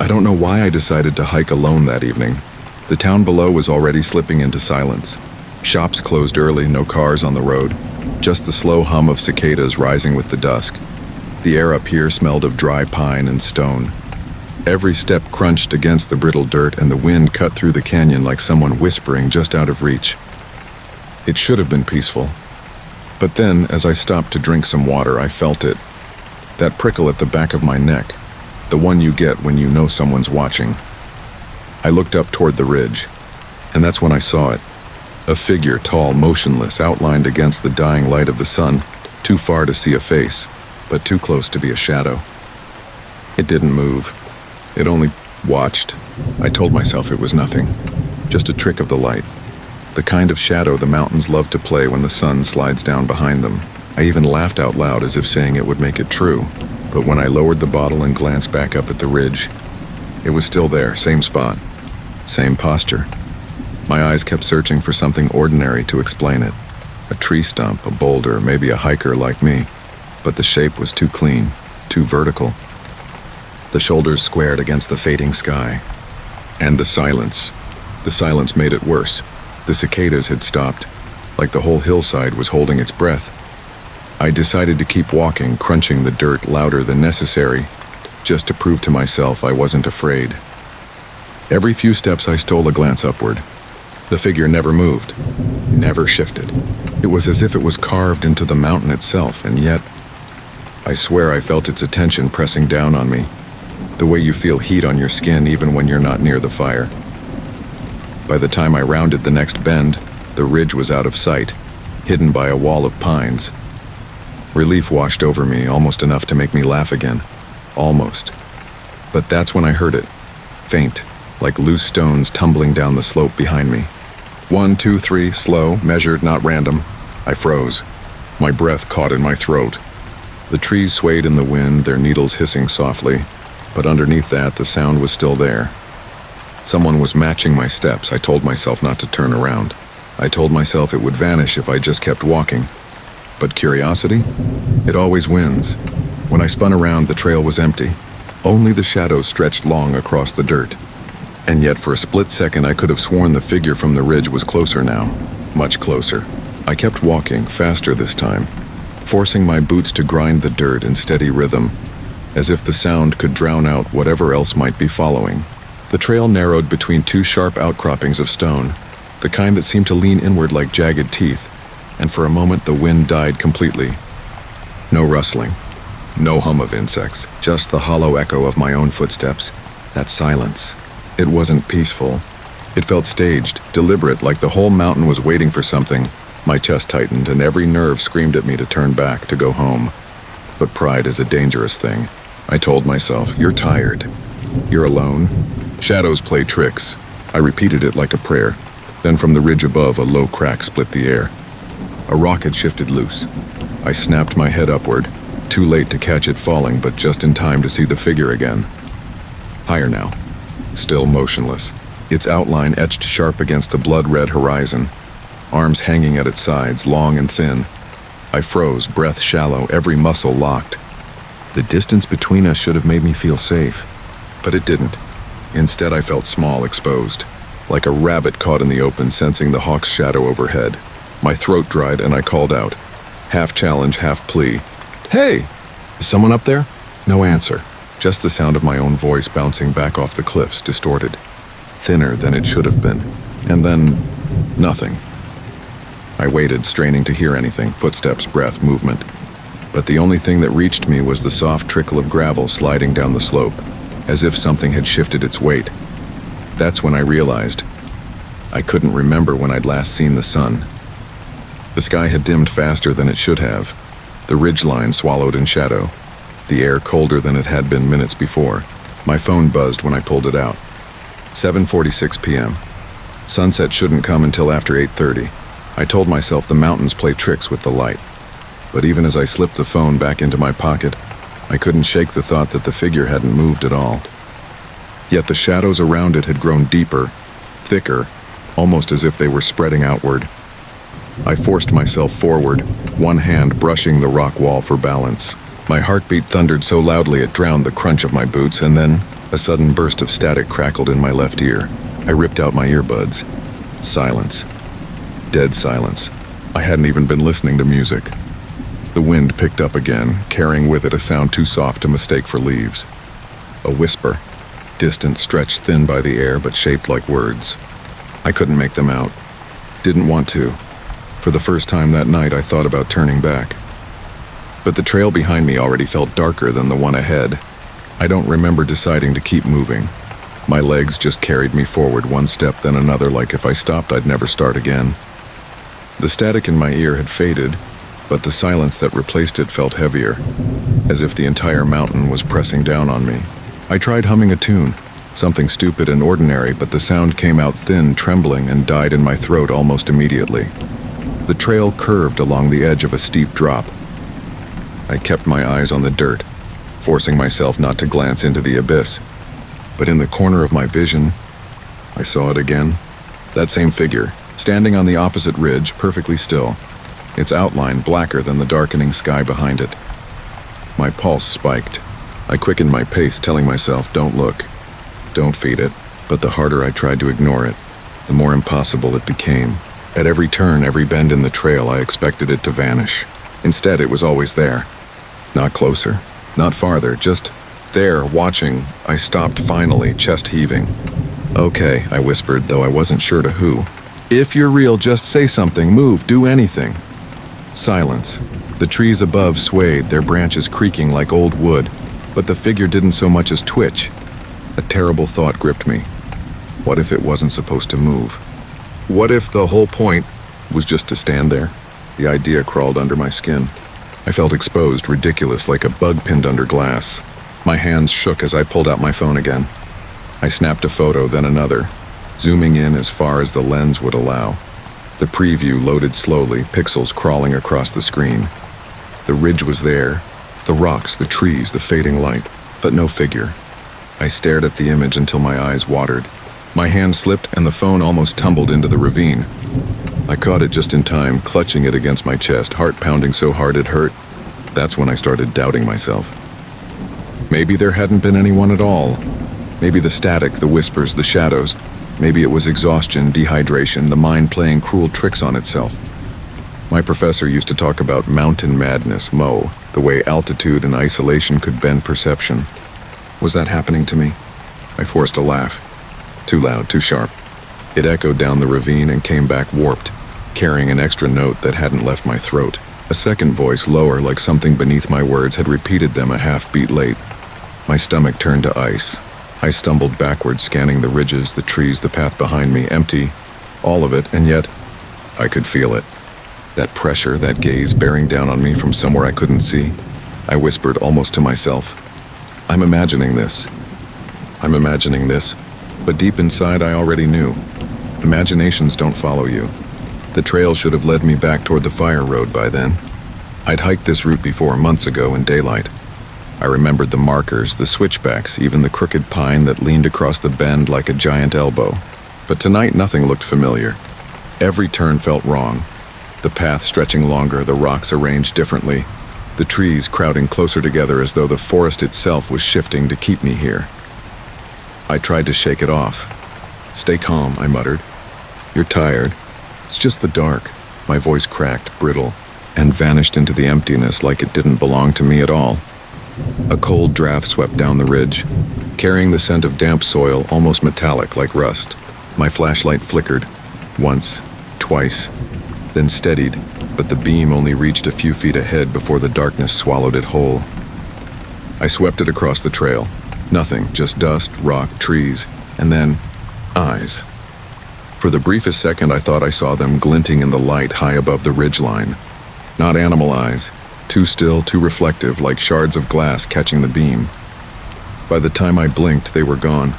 I don't know why I decided to hike alone that evening. The town below was already slipping into silence. Shops closed early, no cars on the road, just the slow hum of cicadas rising with the dusk. The air up here smelled of dry pine and stone. Every step crunched against the brittle dirt, and the wind cut through the canyon like someone whispering just out of reach. It should have been peaceful. But then, as I stopped to drink some water, I felt it. That prickle at the back of my neck, the one you get when you know someone's watching. I looked up toward the ridge, and that's when I saw it. A figure, tall, motionless, outlined against the dying light of the sun, too far to see a face, but too close to be a shadow. It didn't move. It only watched. I told myself it was nothing, just a trick of the light. The kind of shadow the mountains love to play when the sun slides down behind them. I even laughed out loud as if saying it would make it true, but when I lowered the bottle and glanced back up at the ridge, it was still there, same spot, same posture. My eyes kept searching for something ordinary to explain it. A tree stump, a boulder, maybe a hiker like me, but the shape was too clean, too vertical. The shoulders squared against the fading sky. And the silence. The silence made it worse. The cicadas had stopped, like the whole hillside was holding its breath. I decided to keep walking, crunching the dirt louder than necessary, just to prove to myself I wasn't afraid. Every few steps I stole a glance upward. The figure never moved, never shifted. It was as if it was carved into the mountain itself, and yet, I swear I felt its attention pressing down on me, the way you feel heat on your skin even when you're not near the fire. By the time I rounded the next bend, the ridge was out of sight, hidden by a wall of pines. Relief washed over me, almost enough to make me laugh again. Almost. But that's when I heard it. Faint, like loose stones tumbling down the slope behind me. 1, 2, 3, slow, measured, not random. I froze. My breath caught in my throat. The trees swayed in the wind, their needles hissing softly, but underneath that, the sound was still there. Someone was matching my steps. I told myself not to turn around. I told myself it would vanish if I just kept walking. But curiosity? It always wins. When I spun around, the trail was empty. Only the shadows stretched long across the dirt. And yet for a split second I could have sworn the figure from the ridge was closer now. Much closer. I kept walking, faster this time, forcing my boots to grind the dirt in steady rhythm, as if the sound could drown out whatever else might be following. The trail narrowed between two sharp outcroppings of stone, the kind that seemed to lean inward like jagged teeth, and for a moment the wind died completely. No rustling, no hum of insects, just the hollow echo of my own footsteps. That silence. It wasn't peaceful. It felt staged, deliberate, like the whole mountain was waiting for something. My chest tightened and every nerve screamed at me to turn back, to go home. But pride is a dangerous thing. I told myself, you're tired. You're alone. Shadows play tricks. I repeated it like a prayer. Then from the ridge above, a low crack split the air. A rock had shifted loose. I snapped my head upward, too late to catch it falling, but just in time to see the figure again. Higher now. Still motionless. Its outline etched sharp against the blood-red horizon. Arms hanging at its sides, long and thin. I froze, breath shallow, every muscle locked. The distance between us should have made me feel safe, but it didn't. Instead, I felt small, exposed, like a rabbit caught in the open, sensing the hawk's shadow overhead. My throat dried and I called out, half challenge, half plea. Hey! Is someone up there? No answer, just the sound of my own voice bouncing back off the cliffs, distorted, thinner than it should have been. And then, nothing. I waited, straining to hear anything, footsteps, breath, movement. But the only thing that reached me was the soft trickle of gravel sliding down the slope, as if something had shifted its weight. That's when I realized I couldn't remember when I'd last seen the sun. The sky had dimmed faster than it should have, the ridgeline swallowed in shadow, the air colder than it had been minutes before. My phone buzzed when I pulled it out. 7:46 p.m. Sunset shouldn't come until after 8:30. I told myself the mountains play tricks with the light. But even as I slipped the phone back into my pocket, I couldn't shake the thought that the figure hadn't moved at all. Yet the shadows around it had grown deeper, thicker, almost as if they were spreading outward. I forced myself forward, one hand brushing the rock wall for balance. My heartbeat thundered so loudly it drowned the crunch of my boots, and then A sudden burst of static crackled in my left ear. I ripped out my earbuds. Silence. Dead silence. I hadn't even been listening to music. The wind picked up again, carrying with it a sound too soft to mistake for leaves. A whisper. Distant, stretched thin by the air, but shaped like words. I couldn't make them out. Didn't want to. For the first time that night, I thought about turning back. But the trail behind me already felt darker than the one ahead. I don't remember deciding to keep moving. My legs just carried me forward one step then another, like if I stopped, I'd never start again. The static in my ear had faded, but the silence that replaced it felt heavier, as if the entire mountain was pressing down on me. I tried humming a tune, something stupid and ordinary, but the sound came out thin, trembling, and died in my throat almost immediately. The trail curved along the edge of a steep drop. I kept my eyes on the dirt, forcing myself not to glance into the abyss. But in the corner of my vision, I saw it again. That same figure, standing on the opposite ridge, perfectly still, its outline blacker than the darkening sky behind it. My pulse spiked. I quickened my pace, telling myself, don't look, don't feed it. But the harder I tried to ignore it, the more impossible it became. At every turn, every bend in the trail, I expected it to vanish. Instead, it was always there. Not closer, not farther, just there, watching. I stopped finally, chest heaving. Okay, I whispered, though I wasn't sure to who. If you're real, just say something, move, do anything. Silence. The trees above swayed, their branches creaking like old wood, but the figure didn't so much as twitch. A terrible thought gripped me. What if it wasn't supposed to move? What if the whole point was just to stand there? The idea crawled under my skin. I felt exposed, ridiculous, like a bug pinned under glass. My hands shook as I pulled out my phone again. I snapped a photo, then another, zooming in as far as the lens would allow. The preview loaded slowly, pixels crawling across the screen. The ridge was there, the rocks, the trees, the fading light, but no figure. I stared at the image until my eyes watered. My hand slipped and the phone almost tumbled into the ravine. I caught it just in time, clutching it against my chest, heart pounding so hard it hurt. That's when I started doubting myself. Maybe there hadn't been anyone at all. Maybe the static, the whispers, the shadows. Maybe it was exhaustion, dehydration, the mind playing cruel tricks on itself. My professor used to talk about mountain madness, Mo, the way altitude and isolation could bend perception. Was that happening to me? I forced a laugh. Too loud, too sharp. It echoed down the ravine and came back warped, carrying an extra note that hadn't left my throat. A second voice, lower, like something beneath my words, had repeated them a half beat late. My stomach turned to ice. I stumbled backwards, scanning the ridges, the trees, the path behind me, empty, all of it, and yet I could feel it. That pressure, that gaze bearing down on me from somewhere I couldn't see. I whispered almost to myself, I'm imagining this. I'm imagining this. But deep inside, I already knew. Imaginations don't follow you. The trail should have led me back toward the fire road by then. I'd hiked this route before, months ago in daylight. I remembered the markers, the switchbacks, even the crooked pine that leaned across the bend like a giant elbow. But tonight, nothing looked familiar. Every turn felt wrong. The path stretching longer, the rocks arranged differently, the trees crowding closer together as though the forest itself was shifting to keep me here. I tried to shake it off. Stay calm, I muttered. You're tired. It's just the dark. My voice cracked, brittle, and vanished into the emptiness like it didn't belong to me at all. A cold draft swept down the ridge, carrying the scent of damp soil, almost metallic like rust. My flashlight flickered, once, twice, then steadied, but the beam only reached a few feet ahead before the darkness swallowed it whole. I swept it across the trail. Nothing, just dust, rock, trees, and then eyes. For the briefest second, I thought I saw them glinting in the light high above the ridgeline. Not animal eyes, too still, too reflective, like shards of glass catching the beam. By the time I blinked, they were gone.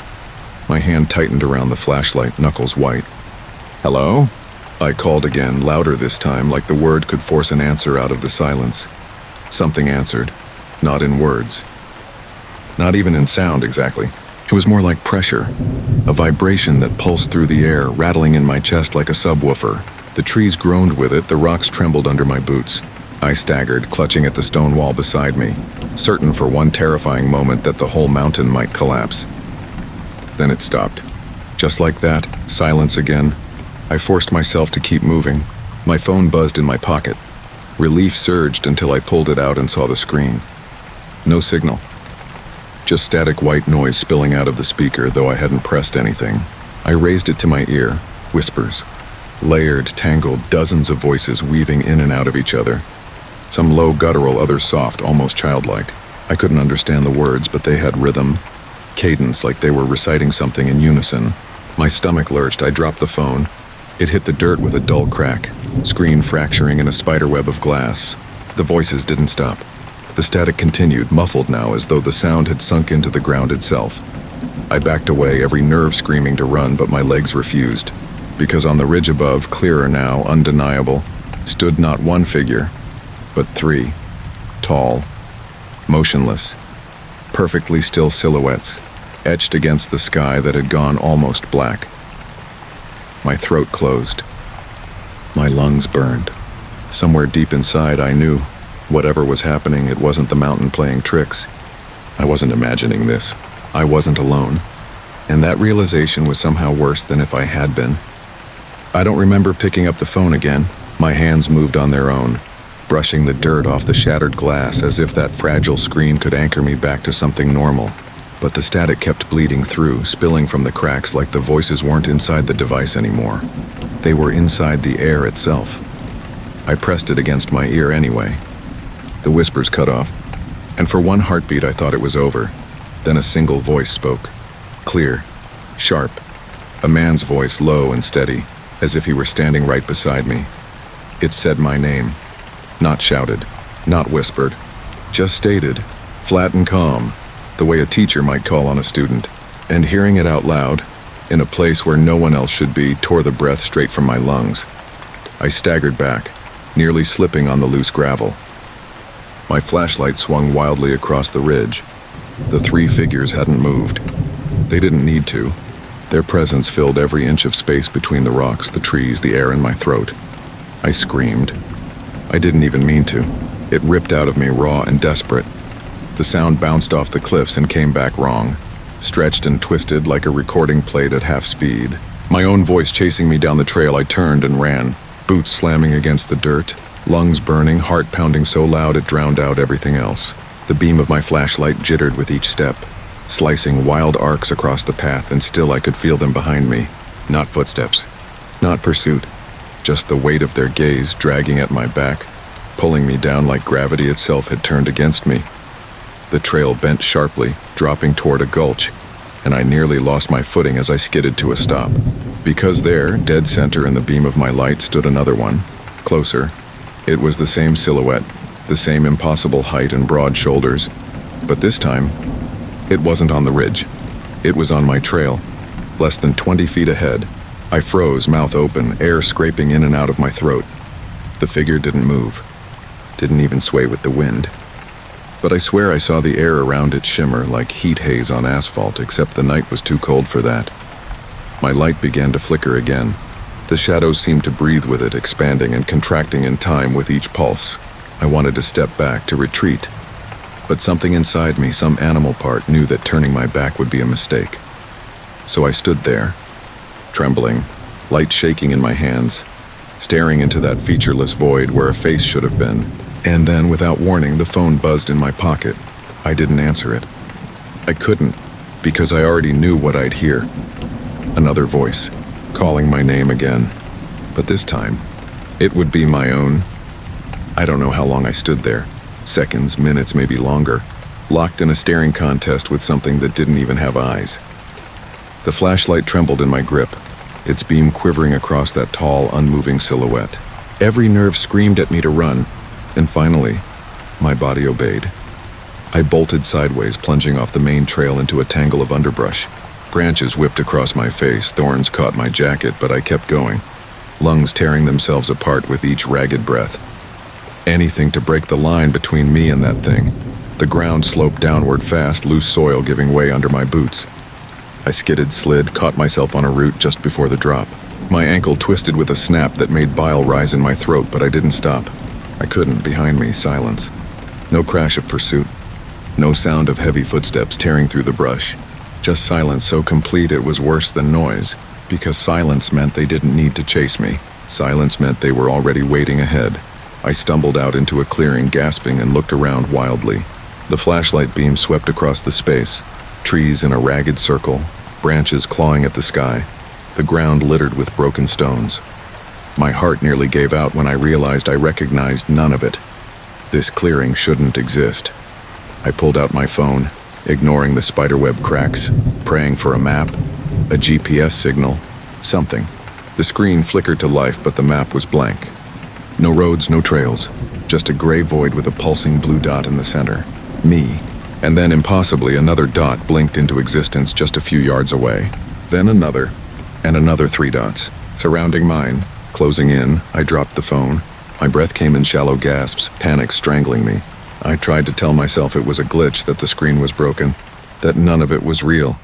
My hand tightened around the flashlight, knuckles white. Hello? I called again, louder this time, like the word could force an answer out of the silence. Something answered, not in words. Not even in sound, exactly. It was more like pressure, a vibration that pulsed through the air, rattling in my chest like a subwoofer. The trees groaned with it, the rocks trembled under my boots. I staggered, clutching at the stone wall beside me, certain for one terrifying moment that the whole mountain might collapse. Then it stopped. Just like that, silence again. I forced myself to keep moving. My phone buzzed in my pocket. Relief surged until I pulled it out and saw the screen. No signal. Just static white noise spilling out of the speaker, though I hadn't pressed anything. I raised it to my ear. Whispers. Layered, tangled, dozens of voices weaving in and out of each other. Some low guttural, others soft, almost childlike. I couldn't understand the words, but they had rhythm, cadence, like they were reciting something in unison. My stomach lurched. I dropped the phone. It hit the dirt with a dull crack, screen fracturing in a spiderweb of glass. The voices didn't stop. The static continued, muffled now, as though the sound had sunk into the ground itself. I backed away, every nerve screaming to run, but my legs refused. Because on the ridge above, clearer now, undeniable, stood not one figure, but three. Tall, motionless, perfectly still silhouettes, etched against the sky that had gone almost black. My throat closed. My lungs burned. Somewhere deep inside, I knew, whatever was happening, it wasn't the mountain playing tricks. I wasn't imagining this. I wasn't alone. And that realization was somehow worse than if I had been. I don't remember picking up the phone again. My hands moved on their own, brushing the dirt off the shattered glass as if that fragile screen could anchor me back to something normal. But the static kept bleeding through, spilling from the cracks like the voices weren't inside the device anymore. They were inside the air itself. I pressed it against my ear anyway. The whispers cut off, and for one heartbeat I thought it was over. Then a single voice spoke. Clear, sharp, a man's voice, low and steady, as if he were standing right beside me. It said my name. Not shouted, not whispered, just stated, flat and calm, the way a teacher might call on a student. And hearing it out loud, in a place where no one else should be, tore the breath straight from my lungs. I staggered back, nearly slipping on the loose gravel. My flashlight swung wildly across the ridge. The three figures hadn't moved. They didn't need to. Their presence filled every inch of space between the rocks, the trees, the air in my throat. I screamed. I didn't even mean to. It ripped out of me raw and desperate. The sound bounced off the cliffs and came back wrong, stretched and twisted like a recording played at half speed. My own voice chasing me down the trail, I turned and ran, boots slamming against the dirt, lungs burning, heart pounding so loud it drowned out everything else. The beam of my flashlight jittered with each step, slicing wild arcs across the path, and still I could feel them behind me. Not footsteps, not pursuit, just the weight of their gaze dragging at my back, pulling me down like gravity itself had turned against me. The trail bent sharply, dropping toward a gulch, and I nearly lost my footing as I skidded to a stop. Because there, dead center in the beam of my light, stood another one, closer. It was the same silhouette, the same impossible height and broad shoulders, but this time, it wasn't on the ridge. It was on my trail, less than 20 feet ahead. I froze, mouth open, air scraping in and out of my throat. The figure didn't move, didn't even sway with the wind. But I swear I saw the air around it shimmer like heat haze on asphalt, except the night was too cold for that. My light began to flicker again. The shadows seemed to breathe with it, expanding and contracting in time with each pulse. I wanted to step back, to retreat. But something inside me, some animal part, knew that turning my back would be a mistake. So I stood there, trembling, light shaking in my hands, staring into that featureless void where a face should have been. And then, without warning, the phone buzzed in my pocket. I didn't answer it. I couldn't, because I already knew what I'd hear. Another voice, calling my name again. But this time, it would be my own. I don't know how long I stood there. Seconds, minutes, maybe longer, locked in a staring contest with something that didn't even have eyes. The flashlight trembled in my grip, its beam quivering across that tall, unmoving silhouette. Every nerve screamed at me to run, and finally, my body obeyed. I bolted sideways, plunging off the main trail into a tangle of underbrush. Branches whipped across my face, thorns caught my jacket, but I kept going, lungs tearing themselves apart with each ragged breath. Anything to break the line between me and that thing. The ground sloped downward fast, loose soil giving way under my boots. I skidded, slid, caught myself on a root just before the drop. My ankle twisted with a snap that made bile rise in my throat, but I didn't stop. I couldn't. Behind me, silence. No crash of pursuit. No sound of heavy footsteps tearing through the brush. Just silence so complete it was worse than noise, because silence meant they didn't need to chase me. Silence meant they were already waiting ahead. I stumbled out into a clearing, gasping, and looked around wildly. The flashlight beam swept across the space, trees in a ragged circle, branches clawing at the sky, the ground littered with broken stones. My heart nearly gave out when I realized I recognized none of it. This clearing shouldn't exist. I pulled out my phone, ignoring the spiderweb cracks, praying for a map, a GPS signal, something. The screen flickered to life, but the map was blank. No roads, no trails, just a gray void with a pulsing blue dot in the center. Me. And then, impossibly, another dot blinked into existence just a few yards away. Then another, and another 3 dots, surrounding mine. Closing in, I dropped the phone. My breath came in shallow gasps, panic strangling me. I tried to tell myself it was a glitch, that the screen was broken, that none of it was real.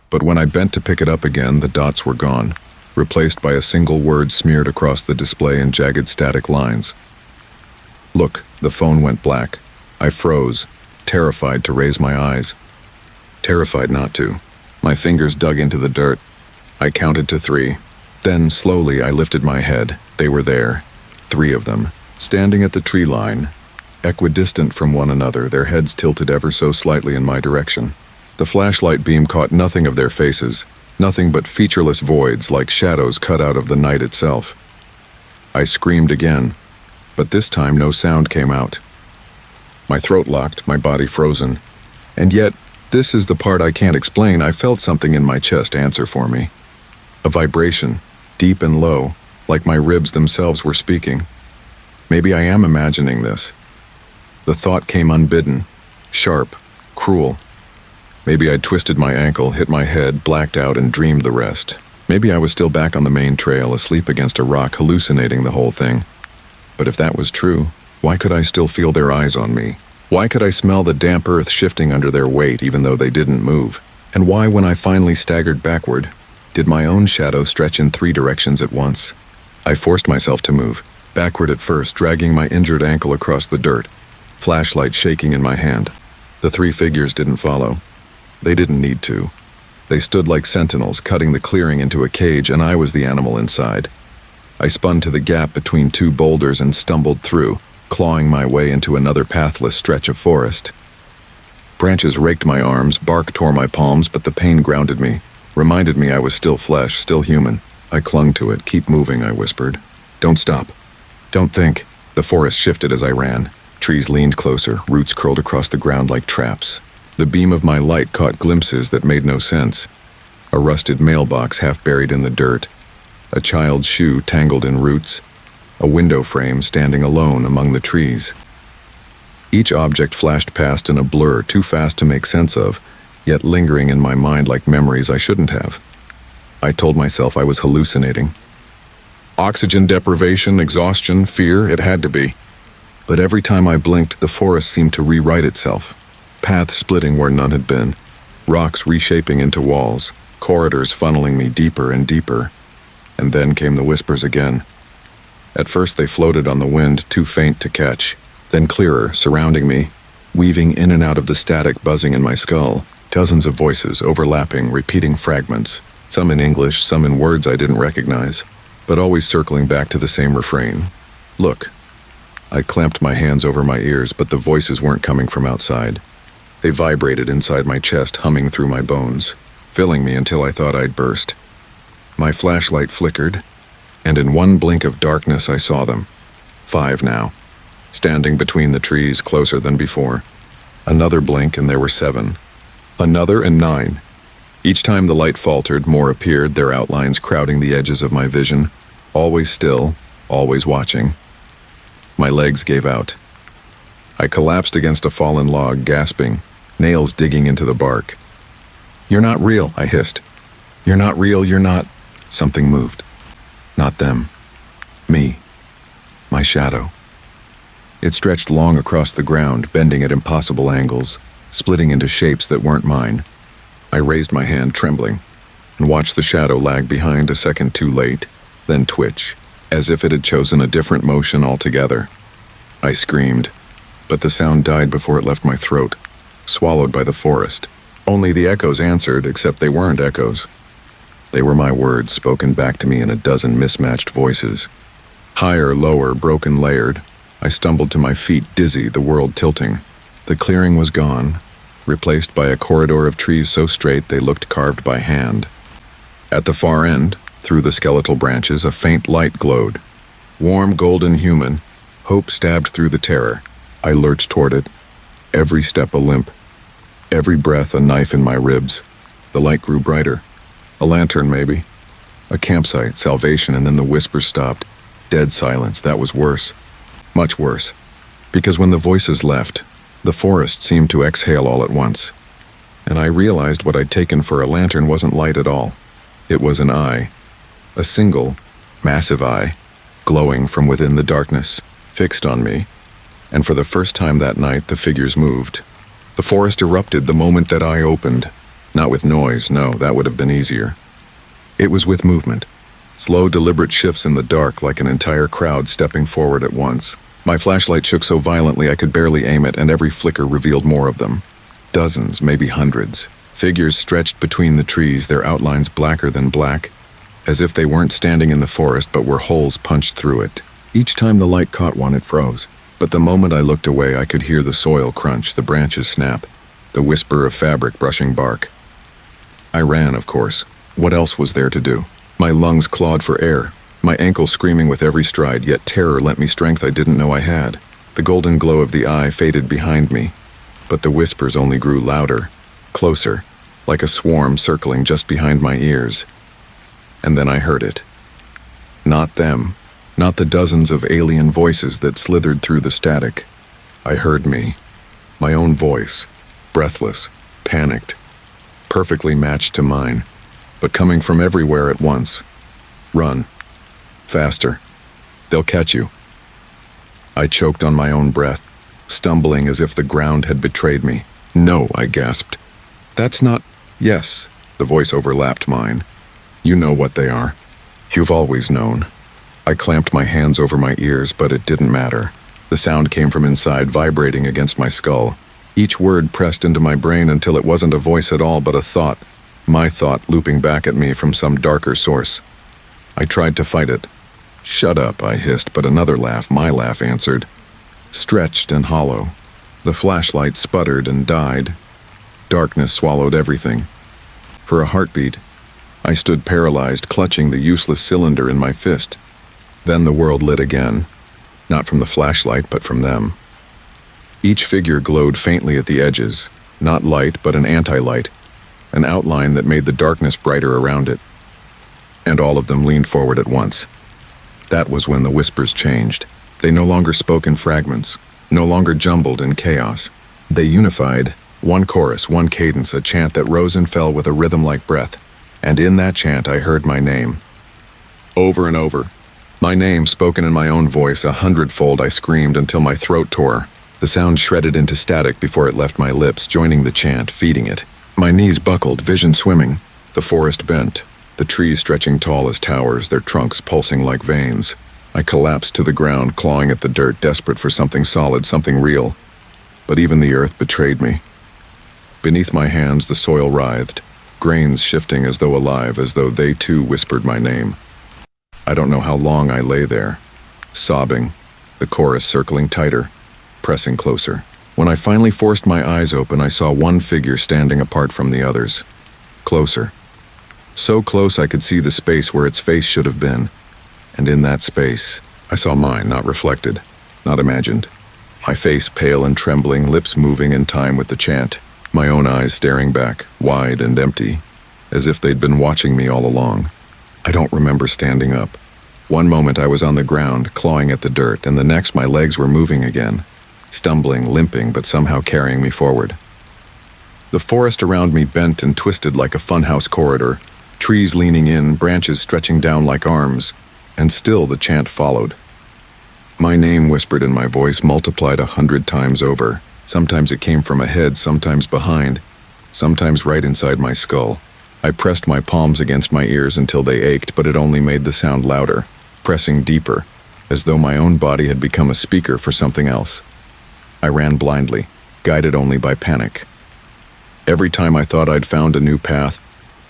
But when I bent to pick it up again, the dots were gone, replaced by a single word smeared across the display in jagged static lines. Look, the phone went black. I froze, terrified to raise my eyes. Terrified not to. My fingers dug into the dirt. I counted to 3. Then, slowly, I lifted my head. They were there. 3 of them, standing at the tree line, equidistant from one another, their heads tilted ever so slightly in my direction. The flashlight beam caught nothing of their faces, nothing but featureless voids like shadows cut out of the night itself. I screamed again, but this time no sound came out. My throat locked, my body frozen. And yet, this is the part I can't explain. I felt something in my chest answer for me. A vibration, deep and low, like my ribs themselves were speaking. Maybe I am imagining this. The thought came unbidden, sharp, cruel. Maybe I'd twisted my ankle, hit my head, blacked out, and dreamed the rest. Maybe I was still back on the main trail, asleep against a rock, hallucinating the whole thing. But if that was true, why could I still feel their eyes on me? Why could I smell the damp earth shifting under their weight even though they didn't move? And why, when I finally staggered backward, did my own shadow stretch in 3 directions at once? I forced myself to move, backward at first, dragging my injured ankle across the dirt, flashlight shaking in my hand. The 3 figures didn't follow. They didn't need to. They stood like sentinels, cutting the clearing into a cage, and I was the animal inside. I spun to the gap between 2 boulders and stumbled through, clawing my way into another pathless stretch of forest. Branches raked my arms, bark tore my palms, but the pain grounded me, reminded me I was still flesh, still human. I clung to it. Keep moving, I whispered. Don't stop. Don't think. The forest shifted as I ran. Trees leaned closer, roots curled across the ground like traps. The beam of my light caught glimpses that made no sense. A rusted mailbox half buried in the dirt, a child's shoe tangled in roots, a window frame standing alone among the trees. Each object flashed past in a blur, too fast to make sense of, yet lingering in my mind like memories I shouldn't have. I told myself I was hallucinating. Oxygen deprivation, exhaustion, fear, it had to be. But every time I blinked, the forest seemed to rewrite itself. Paths splitting where none had been, rocks reshaping into walls, corridors funneling me deeper and deeper. And then came the whispers again. At first they floated on the wind, too faint to catch, then clearer, surrounding me, weaving in and out of the static buzzing in my skull, dozens of voices overlapping, repeating fragments, some in English, some in words I didn't recognize, but always circling back to the same refrain. Look. I clamped my hands over my ears, but the voices weren't coming from outside. They vibrated inside my chest, humming through my bones, filling me until I thought I'd burst. My flashlight flickered, and in one blink of darkness I saw them. 5 now, standing between the trees, closer than before. Another blink and there were 7. Another and 9. Each time the light faltered, more appeared, their outlines crowding the edges of my vision, always still, always watching. My legs gave out. I collapsed against a fallen log, gasping, nails digging into the bark. "You're not real," I hissed. "You're not real, you're not..." Something moved. Not them. Me. My shadow. It stretched long across the ground, bending at impossible angles, splitting into shapes that weren't mine. I raised my hand, trembling, and watched the shadow lag behind a second too late, then twitch, as if it had chosen a different motion altogether. I screamed, but the sound died before it left my throat, swallowed by the forest. Only the echoes answered, except they weren't echoes. They were my words spoken back to me in a dozen mismatched voices. Higher, lower, broken, layered. I stumbled to my feet, dizzy, the world tilting. The clearing was gone, replaced by a corridor of trees so straight they looked carved by hand. At the far end, through the skeletal branches, a faint light glowed. Warm, golden, human, hope stabbed through the terror. I lurched toward it, every step a limp, every breath a knife in my ribs. The light grew brighter. A lantern, maybe. A campsite, salvation, and then the whisper stopped. Dead silence. That was worse. Much worse. Because when the voices left, the forest seemed to exhale all at once. And I realized what I'd taken for a lantern wasn't light at all. It was an eye. A single, massive eye, glowing from within the darkness, fixed on me. And for the first time that night, the figures moved. The forest erupted the moment that eye opened. Not with noise, no, that would have been easier. It was with movement. Slow, deliberate shifts in the dark, like an entire crowd stepping forward at once. My flashlight shook so violently I could barely aim it, and every flicker revealed more of them. Dozens, maybe hundreds. Figures stretched between the trees, their outlines blacker than black, as if they weren't standing in the forest but were holes punched through it. Each time the light caught one, it froze. But the moment I looked away, I could hear the soil crunch, the branches snap, the whisper of fabric brushing bark. I ran, of course. What else was there to do? My lungs clawed for air, my ankles screaming with every stride, yet terror lent me strength I didn't know I had. The golden glow of the eye faded behind me, but the whispers only grew louder, closer, like a swarm circling just behind my ears. And then I heard it. Not them, not the dozens of alien voices that slithered through the static. I heard me, my own voice, breathless, panicked, perfectly matched to mine, but coming from everywhere at once. Run. Faster. They'll catch you. I choked on my own breath, stumbling as if the ground had betrayed me. No, I gasped. That's not... Yes, the voice overlapped mine. You know what they are. You've always known. I clamped my hands over my ears, but it didn't matter. The sound came from inside, vibrating against my skull. Each word pressed into my brain until it wasn't a voice at all, but a thought. My thought looping back at me from some darker source. I tried to fight it. Shut up, I hissed, but another laugh, my laugh, answered. Stretched and hollow. The flashlight sputtered and died. Darkness swallowed everything. For a heartbeat, I stood paralyzed, clutching the useless cylinder in my fist. Then the world lit again. Not from the flashlight, but from them. Each figure glowed faintly at the edges, not light, but an anti-light, an outline that made the darkness brighter around it. And all of them leaned forward at once. That was when the whispers changed. They no longer spoke in fragments, no longer jumbled in chaos. They unified, one chorus, one cadence, a chant that rose and fell with a rhythm like breath. And in that chant I heard my name. Over and over. My name, spoken in my own voice, 100-fold. I screamed until my throat tore. The sound shredded into static before it left my lips, joining the chant, feeding it. My knees buckled, vision swimming. The forest bent, the trees stretching tall as towers, their trunks pulsing like veins. I collapsed to the ground, clawing at the dirt, desperate for something solid, something real. But even the earth betrayed me. Beneath my hands, the soil writhed, grains shifting as though alive, as though they too whispered my name. I don't know how long I lay there, sobbing, the chorus circling tighter, pressing closer. When I finally forced my eyes open, I saw one figure standing apart from the others. Closer. So close I could see the space where its face should have been. And in that space, I saw mine, not reflected, not imagined. My face pale and trembling, lips moving in time with the chant. My own eyes staring back, wide and empty, as if they'd been watching me all along. I don't remember standing up. One moment I was on the ground, clawing at the dirt, and the next my legs were moving again, stumbling, limping, but somehow carrying me forward. The forest around me bent and twisted like a funhouse corridor, trees leaning in, branches stretching down like arms, and still the chant followed. My name whispered in my voice, multiplied 100 times over. Sometimes it came from ahead, sometimes behind, sometimes right inside my skull. I pressed my palms against my ears until they ached, but it only made the sound louder, pressing deeper, as though my own body had become a speaker for something else. I ran blindly, guided only by panic. Every time I thought I'd found a new path,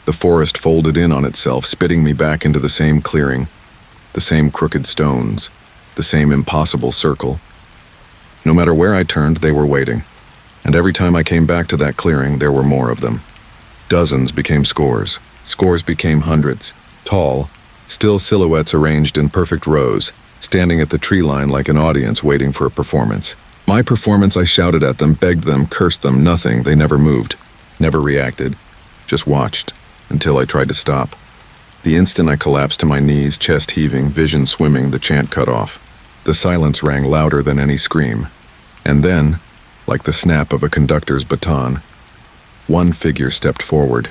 the forest folded in on itself, spitting me back into the same clearing, the same crooked stones, the same impossible circle. No matter where I turned, they were waiting, and every time I came back to that clearing, there were more of them. Dozens became scores, scores became hundreds, tall, still silhouettes arranged in perfect rows, standing at the tree line like an audience waiting for a performance. My performance, I shouted at them, begged them, cursed them, nothing. They never moved, never reacted, just watched, until I tried to stop. The instant I collapsed to my knees, chest heaving, vision swimming, the chant cut off. The silence rang louder than any scream. And then, like the snap of a conductor's baton, one figure stepped forward.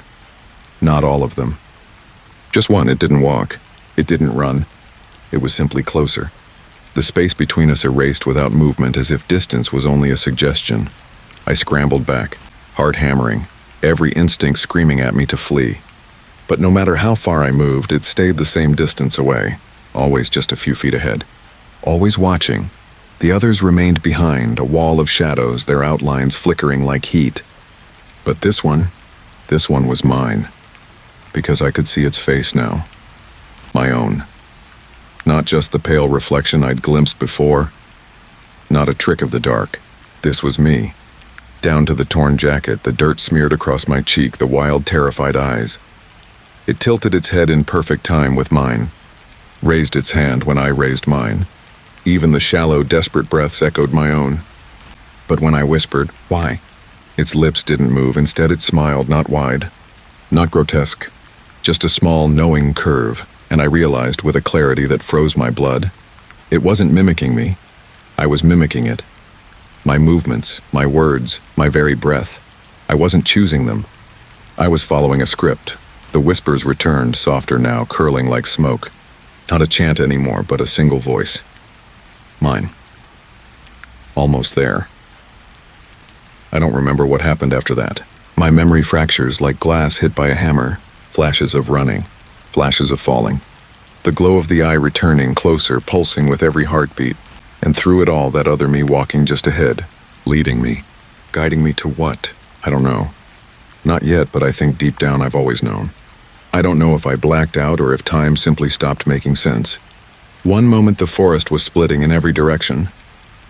Not all of them. Just one. It didn't walk. It didn't run. It was simply closer. The space between us erased without movement, as if distance was only a suggestion. I scrambled back, heart hammering, every instinct screaming at me to flee. But no matter how far I moved, it stayed the same distance away, always just a few feet ahead. Always watching. The others remained behind, a wall of shadows, their outlines flickering like heat. But this one was mine, because I could see its face now. My own. Not just the pale reflection I'd glimpsed before. Not a trick of the dark. This was me. Down to the torn jacket, the dirt smeared across my cheek, the wild, terrified eyes. It tilted its head in perfect time with mine, raised its hand when I raised mine. Even the shallow, desperate breaths echoed my own. But when I whispered, "Why?" its lips didn't move. Instead, it smiled, not wide, not grotesque, just a small, knowing curve. And I realized with a clarity that froze my blood, it wasn't mimicking me. I was mimicking it. My movements, my words, my very breath. I wasn't choosing them. I was following a script. The whispers returned, softer now, curling like smoke. Not a chant anymore, but a single voice. Mine. Almost there. I don't remember what happened after that. My memory fractures like glass hit by a hammer, flashes of running, flashes of falling. The glow of the eye returning, closer, pulsing with every heartbeat. And through it all, that other me walking just ahead, leading me, guiding me to what? I don't know. Not yet, but I think deep down I've always known. I don't know if I blacked out or if time simply stopped making sense. One moment the forest was splitting in every direction.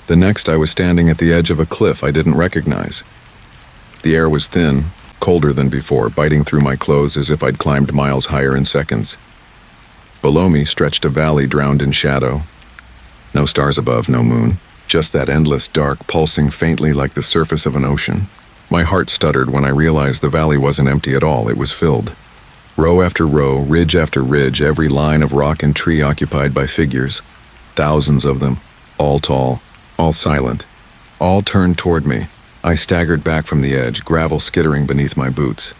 The next I was standing at the edge of a cliff I didn't recognize. The air was thin, colder than before, biting through my clothes as if I'd climbed miles higher in seconds. Below me stretched a valley drowned in shadow. No stars above, no moon. Just that endless dark, pulsing faintly like the surface of an ocean. My heart stuttered when I realized the valley wasn't empty at all, it was filled. Row after row, ridge after ridge, every line of rock and tree occupied by figures. Thousands of them, all tall, all silent, all turned toward me. I staggered back from the edge, gravel skittering beneath my boots.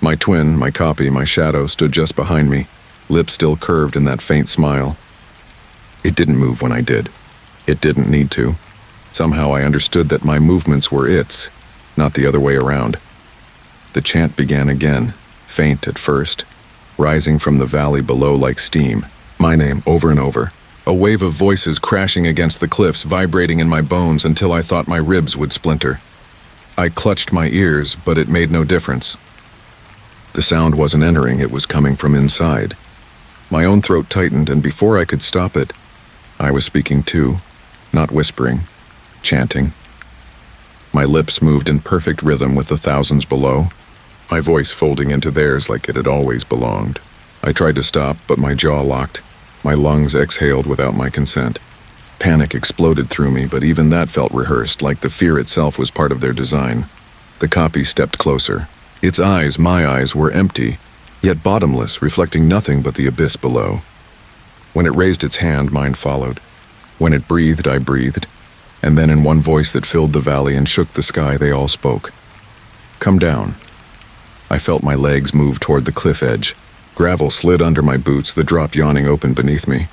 My twin, my copy, my shadow stood just behind me, lips still curved in that faint smile. It didn't move when I did. It didn't need to. Somehow I understood that my movements were its, not the other way around. The chant began again, faint at first, rising from the valley below like steam, my name over and over. A wave of voices crashing against the cliffs, vibrating in my bones until I thought my ribs would splinter. I clutched my ears, but it made no difference. The sound wasn't entering, it was coming from inside. My own throat tightened, and before I could stop it, I was speaking too, not whispering, chanting. My lips moved in perfect rhythm with the thousands below, my voice folding into theirs like it had always belonged. I tried to stop, but my jaw locked. My lungs exhaled without my consent. Panic exploded through me, but even that felt rehearsed, like the fear itself was part of their design. The copy stepped closer. Its eyes, my eyes, were empty, yet bottomless, reflecting nothing but the abyss below. When it raised its hand, mine followed. When it breathed, I breathed. And then in one voice that filled the valley and shook the sky, they all spoke. "Come down." I felt my legs move toward the cliff edge. Gravel slid under my boots, the drop yawning open beneath me.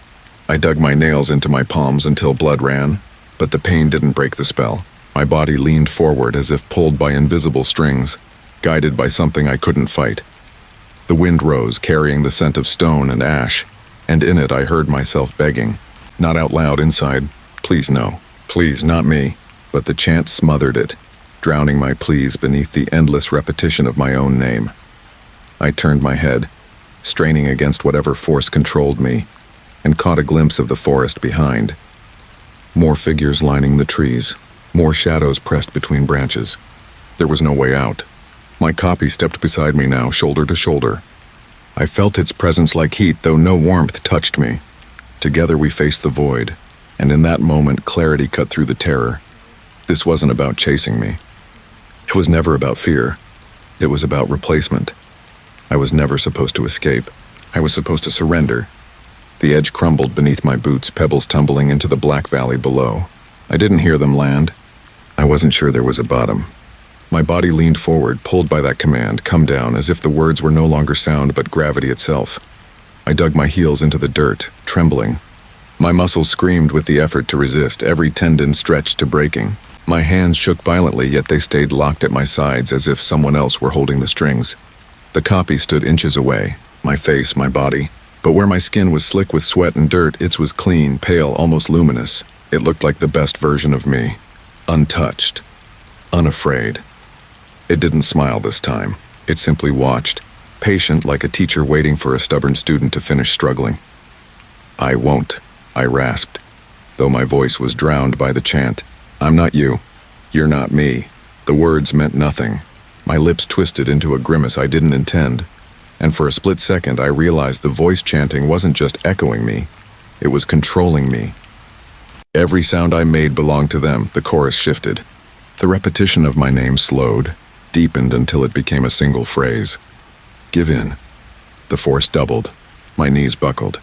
I dug my nails into my palms until blood ran, but the pain didn't break the spell. My body leaned forward as if pulled by invisible strings, guided by something I couldn't fight. The wind rose, carrying the scent of stone and ash, and in it I heard myself begging, not out loud inside, "Please no, please not me," but the chant smothered it, drowning my pleas beneath the endless repetition of my own name. I turned my head, straining against whatever force controlled me, and caught a glimpse of the forest behind. More figures lining the trees, more shadows pressed between branches. There was no way out. My copy stepped beside me now, shoulder to shoulder. I felt its presence like heat, though no warmth touched me. Together we faced the void, and in that moment clarity cut through the terror. This wasn't about chasing me. It was never about fear. It was about replacement. I was never supposed to escape. I was supposed to surrender. The edge crumbled beneath my boots, pebbles tumbling into the black valley below. I didn't hear them land. I wasn't sure there was a bottom. My body leaned forward, pulled by that command, come down, as if the words were no longer sound but gravity itself. I dug my heels into the dirt, trembling. My muscles screamed with the effort to resist, every tendon stretched to breaking. My hands shook violently, yet they stayed locked at my sides as if someone else were holding the strings. The copy stood inches away, my face, my body. But where my skin was slick with sweat and dirt, its was clean, pale, almost luminous. It looked like the best version of me. Untouched. Unafraid. It didn't smile this time. It simply watched, patient like a teacher waiting for a stubborn student to finish struggling. "I won't," I rasped, though my voice was drowned by the chant. "I'm not you. You're not me." The words meant nothing. My lips twisted into a grimace I didn't intend, and for a split second I realized the voice chanting wasn't just echoing me, it was controlling me. Every sound I made belonged to them. The chorus shifted. The repetition of my name slowed, deepened until it became a single phrase. "Give in." The force doubled. My knees buckled.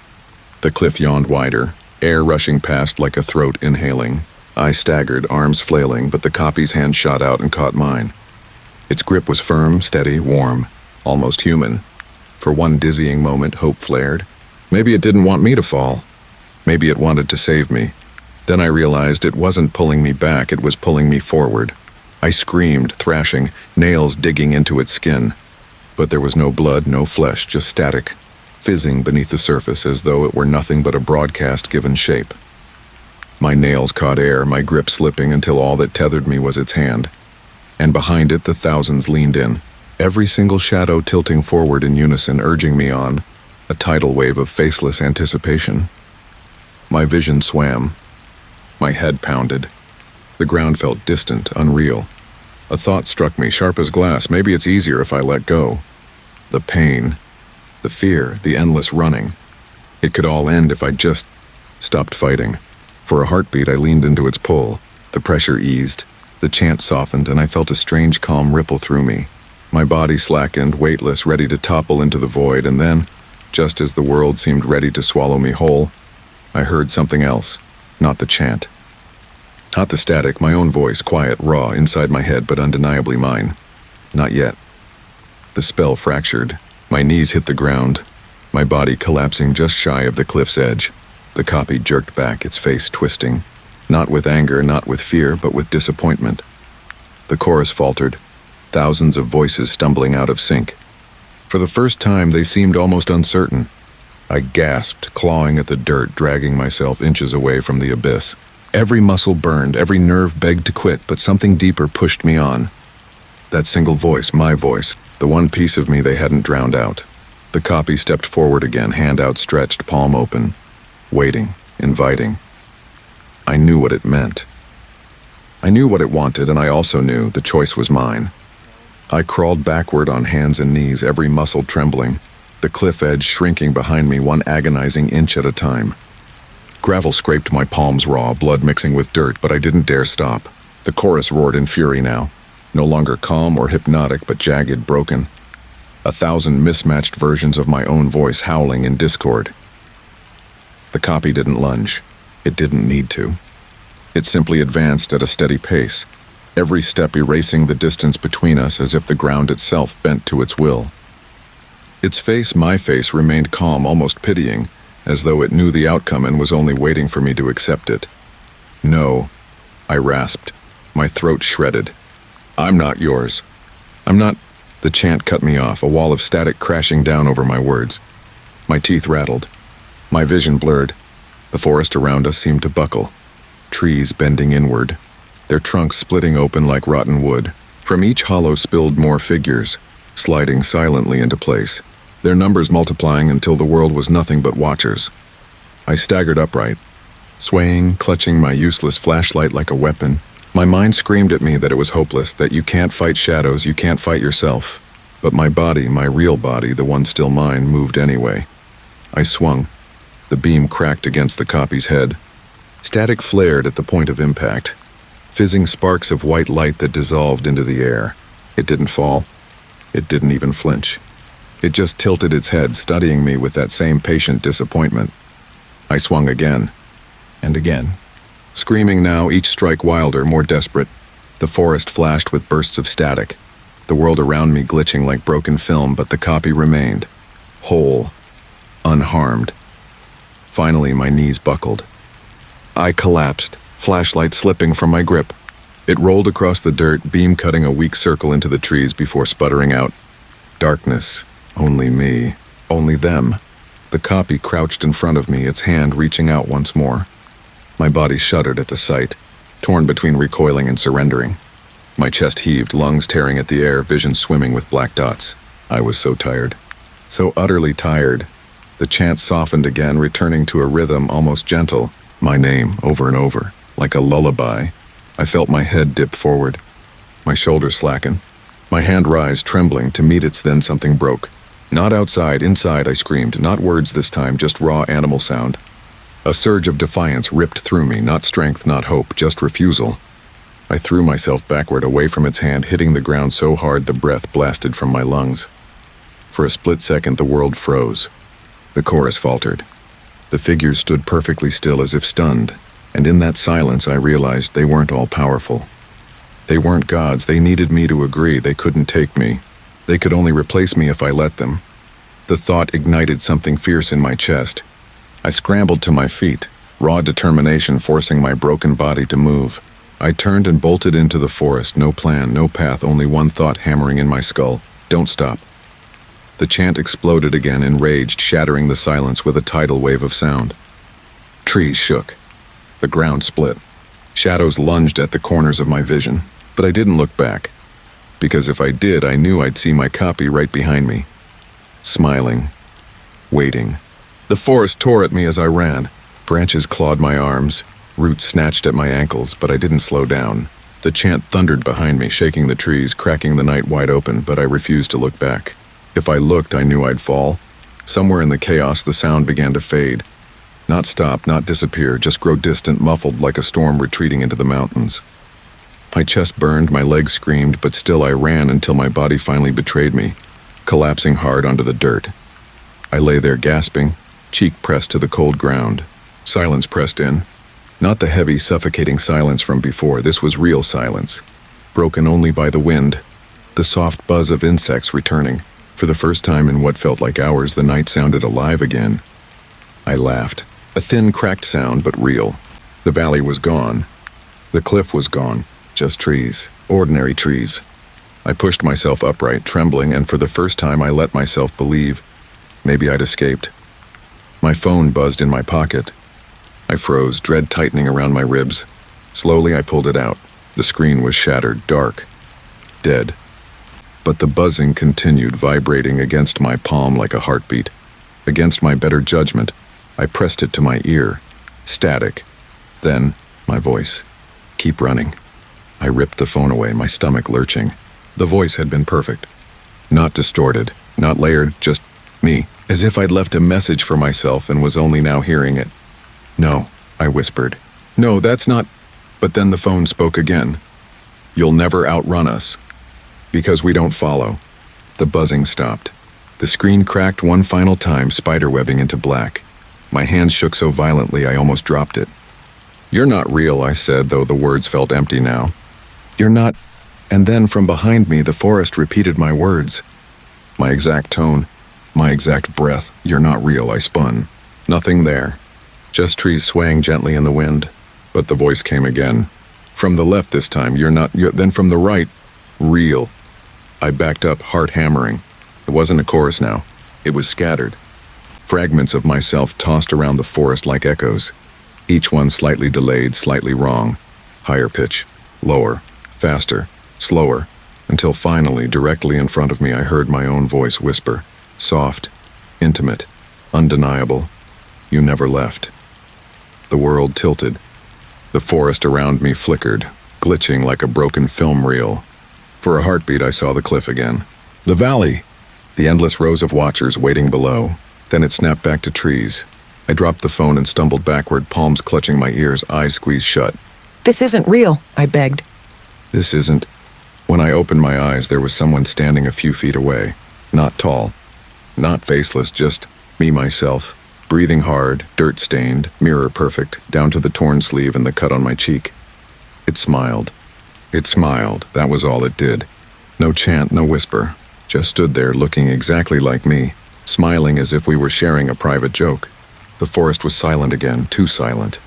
The cliff yawned wider, air rushing past like a throat inhaling. I staggered, arms flailing, but the copy's hand shot out and caught mine. Its grip was firm, steady, warm, almost human. For one dizzying moment, hope flared. Maybe it didn't want me to fall. Maybe it wanted to save me. Then I realized it wasn't pulling me back, it was pulling me forward. I screamed, thrashing, nails digging into its skin. But there was no blood, no flesh, just static, fizzing beneath the surface as though it were nothing but a broadcast given shape. My nails caught air, my grip slipping until all that tethered me was its hand. And behind it the thousands leaned in, every single shadow tilting forward in unison, urging me on, a tidal wave of faceless anticipation. My vision swam. My head pounded. The ground felt distant, unreal. A thought struck me, sharp as glass. Maybe it's easier if I let go. The pain, the fear, the endless running. It could all end if I just stopped fighting. For a heartbeat, I leaned into its pull. The pressure eased. The chant softened, and I felt a strange calm ripple through me. My body slackened, weightless, ready to topple into the void, and then, just as the world seemed ready to swallow me whole, I heard something else, not the chant. Not the static, my own voice, quiet, raw, inside my head, but undeniably mine. Not yet. The spell fractured. My knees hit the ground, my body collapsing just shy of the cliff's edge. The copy jerked back, its face twisting. Not with anger, not with fear, but with disappointment. The chorus faltered, thousands of voices stumbling out of sync. For the first time, they seemed almost uncertain. I gasped, clawing at the dirt, dragging myself inches away from the abyss. Every muscle burned, every nerve begged to quit, but something deeper pushed me on. That single voice, my voice, the one piece of me they hadn't drowned out. The copy stepped forward again, hand outstretched, palm open, waiting, inviting. I knew what it meant. I knew what it wanted, and I also knew the choice was mine. I crawled backward on hands and knees, every muscle trembling, the cliff edge shrinking behind me, one agonizing inch at a time. Gravel scraped my palms raw, blood mixing with dirt, but I didn't dare stop. The chorus roared in fury now, no longer calm or hypnotic, but jagged, broken. 1,000 mismatched versions of my own voice howling in discord. The copy didn't lunge. It didn't need to. It simply advanced at a steady pace, every step erasing the distance between us as if the ground itself bent to its will. Its face, my face, remained calm, almost pitying, as though it knew the outcome and was only waiting for me to accept it. "No," I rasped, my throat shredded. "I'm not yours. I'm not—" The chant cut me off, a wall of static crashing down over my words. My teeth rattled. My vision blurred. The forest around us seemed to buckle, trees bending inward, their trunks splitting open like rotten wood. From each hollow spilled more figures, sliding silently into place, their numbers multiplying until the world was nothing but watchers. I staggered upright, swaying, clutching my useless flashlight like a weapon. My mind screamed at me that it was hopeless, that you can't fight shadows, you can't fight yourself. But my body, my real body, the one still mine, moved anyway. I swung. The beam cracked against the copy's head. Static flared at the point of impact, fizzing sparks of white light that dissolved into the air. It didn't fall. It didn't even flinch. It just tilted its head, studying me with that same patient disappointment. I swung again, and again. Screaming now, each strike wilder, more desperate. The forest flashed with bursts of static, the world around me glitching like broken film, but the copy remained, whole, unharmed. Finally, my knees buckled. I collapsed, flashlight slipping from my grip. It rolled across the dirt, beam cutting a weak circle into the trees before sputtering out. Darkness. Only me. Only them. The copy crouched in front of me, its hand reaching out once more. My body shuddered at the sight, torn between recoiling and surrendering. My chest heaved, lungs tearing at the air, vision swimming with black dots. I was so tired. So utterly tired. The chant softened again, returning to a rhythm almost gentle. My name, over and over, like a lullaby. I felt my head dip forward, my shoulders slacken, my hand rise, trembling, to meet its then something broke. Not outside, inside, I screamed, not words this time, just raw animal sound. A surge of defiance ripped through me, not strength, not hope, just refusal. I threw myself backward, away from its hand, hitting the ground so hard the breath blasted from my lungs. For a split second, the world froze. The chorus faltered. The figures stood perfectly still as if stunned, and in that silence I realized they weren't all powerful. They weren't gods, they needed me to agree, they couldn't take me. They could only replace me if I let them. The thought ignited something fierce in my chest. I scrambled to my feet, raw determination forcing my broken body to move. I turned and bolted into the forest, no plan, no path, only one thought hammering in my skull. Don't stop. The chant exploded again, enraged, shattering the silence with a tidal wave of sound. Trees shook. The ground split. Shadows lunged at the corners of my vision, but I didn't look back. Because if I did, I knew I'd see my copy right behind me. Smiling. Waiting. The forest tore at me as I ran. Branches clawed my arms. Roots snatched at my ankles, but I didn't slow down. The chant thundered behind me, shaking the trees, cracking the night wide open, but I refused to look back. If I looked, I knew I'd fall. Somewhere in the chaos, the sound began to fade. Not stop, not disappear, just grow distant, muffled like a storm retreating into the mountains. My chest burned, my legs screamed, but still I ran until my body finally betrayed me, collapsing hard onto the dirt. I lay there gasping, cheek pressed to the cold ground. Silence pressed in. Not the heavy, suffocating silence from before, this was real silence. Broken only by the wind, the soft buzz of insects returning. For the first time in what felt like hours, the night sounded alive again. I laughed. A thin, cracked sound, but real. The valley was gone. The cliff was gone. Just trees. Ordinary trees. I pushed myself upright, trembling, and for the first time I let myself believe. Maybe I'd escaped. My phone buzzed in my pocket. I froze, dread tightening around my ribs. Slowly I pulled it out. The screen was shattered, dark. Dead. But the buzzing continued, vibrating against my palm like a heartbeat. Against my better judgment, I pressed it to my ear. Static. Then, my voice. Keep running. I ripped the phone away, my stomach lurching. The voice had been perfect. Not distorted, not layered, just me. As if I'd left a message for myself and was only now hearing it. No, I whispered. No, that's not... But then the phone spoke again. You'll never outrun us. Because we don't follow. The buzzing stopped. The screen cracked one final time, spiderwebbing into black. My hands shook so violently I almost dropped it. You're not real, I said, though the words felt empty now. You're not... And then from behind me, the forest repeated my words. My exact tone, my exact breath. You're not real, I spun. Nothing there. Just trees swaying gently in the wind. But the voice came again. From the left this time, then from the right, real. I backed up, heart hammering. It wasn't a chorus now. It was scattered. Fragments of myself tossed around the forest like echoes. Each one slightly delayed, slightly wrong. Higher pitch. Lower, faster, slower, until finally, directly in front of me, I heard my own voice whisper, soft, intimate, undeniable, "You never left." The world tilted. The forest around me flickered, glitching like a broken film reel. For a heartbeat, I saw the cliff again. The valley! The endless rows of watchers waiting below. Then it snapped back to trees. I dropped the phone and stumbled backward, palms clutching my ears, eyes squeezed shut. "This isn't real," I begged. This isn't. When I opened my eyes, there was someone standing a few feet away. Not tall. Not faceless, just me, myself. Breathing hard, dirt-stained, mirror-perfect, down to the torn sleeve and the cut on my cheek. It smiled. It smiled, that was all it did. No chant, no whisper. Just stood there looking exactly like me, smiling as if we were sharing a private joke. The forest was silent again, too silent.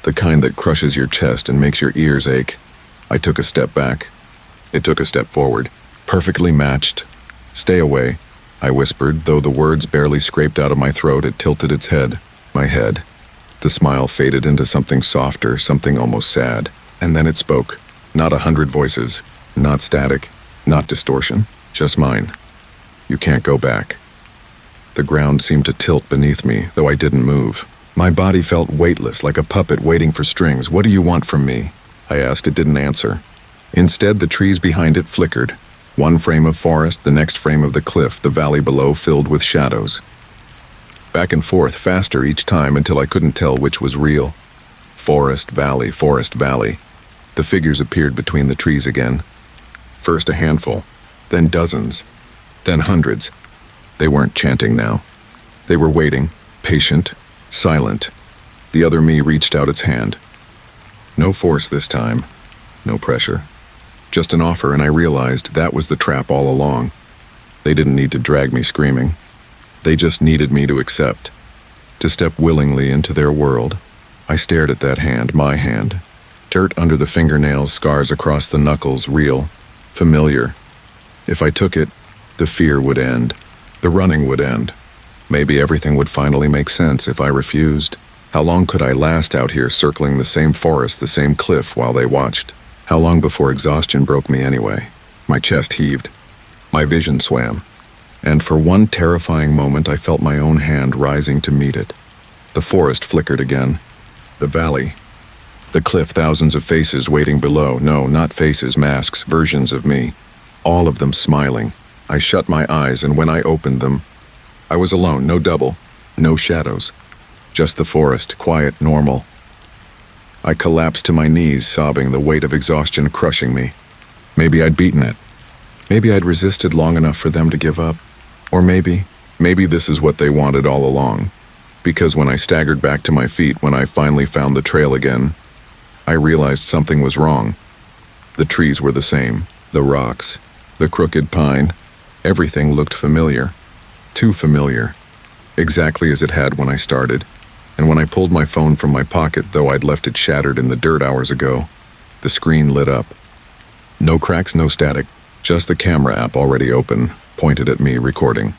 The kind that crushes your chest and makes your ears ache. I took a step back. It took a step forward. Perfectly matched. "Stay away," I whispered, though the words barely scraped out of my throat. It tilted its head. My head. The smile faded into something softer, something almost sad. And then it spoke. Not 100 voices. Not static. Not distortion. Just mine. "You can't go back." The ground seemed to tilt beneath me, though I didn't move. My body felt weightless, like a puppet waiting for strings. "What do you want from me?" I asked. It didn't answer. Instead, the trees behind it flickered. One frame of forest, the next frame of the cliff, the valley below filled with shadows. Back and forth, faster each time until I couldn't tell which was real. Forest, valley, forest, valley. The figures appeared between the trees again. First a handful, then dozens, then hundreds. They weren't chanting now. They were waiting, patient, silent. The other me reached out its hand. No force this time. No pressure. Just an offer, and I realized that was the trap all along. They didn't need to drag me screaming. They just needed me to accept. To step willingly into their world. I stared at that hand, my hand. Dirt under the fingernails, scars across the knuckles, real, familiar. If I took it, the fear would end. The running would end. Maybe everything would finally make sense if I refused. How long could I last out here circling the same forest, the same cliff while they watched? How long before exhaustion broke me anyway? My chest heaved. My vision swam. And for one terrifying moment, I felt my own hand rising to meet it. The forest flickered again. The valley. The cliff, thousands of faces waiting below. No, not faces, masks, versions of me. All of them smiling. I shut my eyes, and when I opened them, I was alone, no double, no shadows. Just the forest, quiet, normal. I collapsed to my knees, sobbing, the weight of exhaustion crushing me. Maybe I'd beaten it. Maybe I'd resisted long enough for them to give up. Or maybe this is what they wanted all along. Because when I staggered back to my feet, when I finally found the trail again, I realized something was wrong. The trees were the same. The rocks. The crooked pine. Everything looked familiar. Too familiar. Exactly as it had when I started. And when I pulled my phone from my pocket, though I'd left it shattered in the dirt hours ago, the screen lit up. No cracks, no static, just the camera app already open, pointed at me, recording.